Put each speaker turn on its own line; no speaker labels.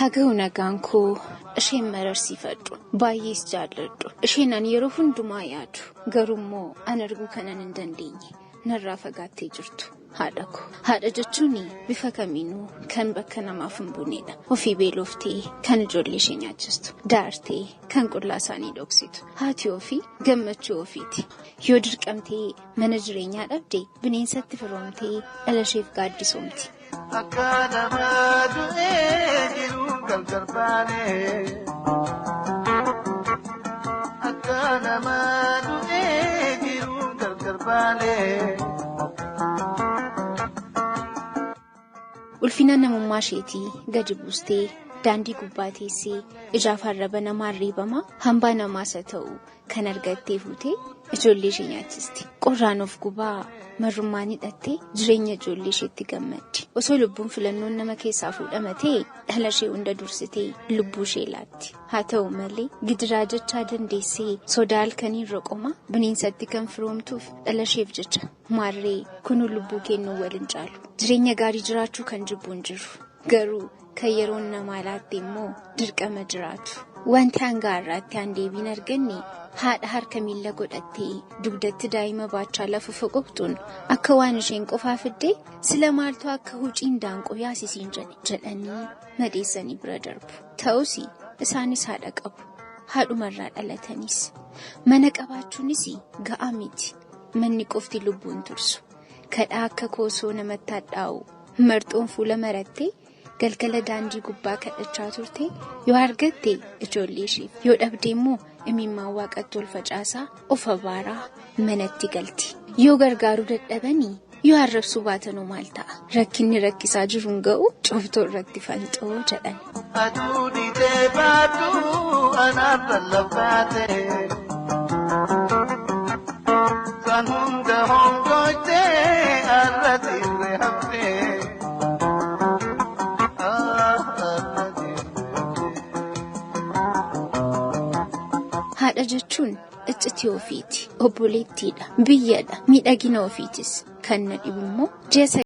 Haguna ganko isheen mararsiifadhu baay'ees jaalladhu isheen ani yeroo hundumaa yaadu garummoo an argu kanan hin dandeenye narraa fagaattee jirtu haadha jechuun bifa kamiinuu kan bakka namaaf hin buunedha ofii beeloftee kan ijoollee ishee nyaachistu daartee kan qullaa isaanii dhoksitu haati ofii gammachuu ofiiti yoo dirqamtee mana jireenyaa dhabde bineensatti firoomtee dhala isheef gaaddisoomti. Akana madu ejiru kalkarbane Akana madu ejiru kalkarbane Ulfina namummaa isheetii gadi buustee daandii gubbaa teessee ijaaf harraba namaa riibama hambaa namaas ta'u kan argattee fuutee ijoollee ishee nyaachisti qorraan of gubaa marrummaan hidhattee jireenya ijoollee isheetti gammaddi osoo lubbuun filannoon nama keessaa fuudhamatee dhala ishee hunda dursitee lubbuu ishee laatti haa ta'u malee gidiraa jechaa dandeessee sodaa halkanii roqoma bineensatti kan firoomtuuf dhala isheef jecha maarree kunuu lubbuu kennuu waliin caalu jireenya gaarii jiraachuu kan jibbuun jiru garuu kan yeroon namaa laatte immoo dirqama jiraatu wanti hanga har'aatti aan deebiin arganne haadha harka miila godhattee dugdatti daa'ima baachaa lafa foqoqtuun akka waan isheen qofaa fiddee sila maaltu akka huuciin daanqoo yaasisiin jedhanii madeessanii bira darbu ta'us isaanis haadha qabu haadhumarraa dhalatanis mana qabaachuunis ga'aa miti manni qofti lubbuun tursu kadhaa akka koosoo namatti hadhaa'u marxoon fuula marattee galgala daandii gubbaa kadhachaa turte yoo argatte ijoollee isheef yoo dhabde immoo imimmaan waaqatti ol facaasaa of abaaraa manatti galti yoo gargaaruu dadhabanii yoo arrabsuu baatanuu maal ta'a rakkinni rakkisaa jiruun ga'u cooftoo irratti fanxoo jedhan. Aduu dhiitee baatu anaaf lallafaate kan hunda hongootee arrasiirree haftee. Haadha jechuun iccitii ofiiti obboleettiidha biyyadha miidhagina ofiitis kan na dhibu immoo jeessa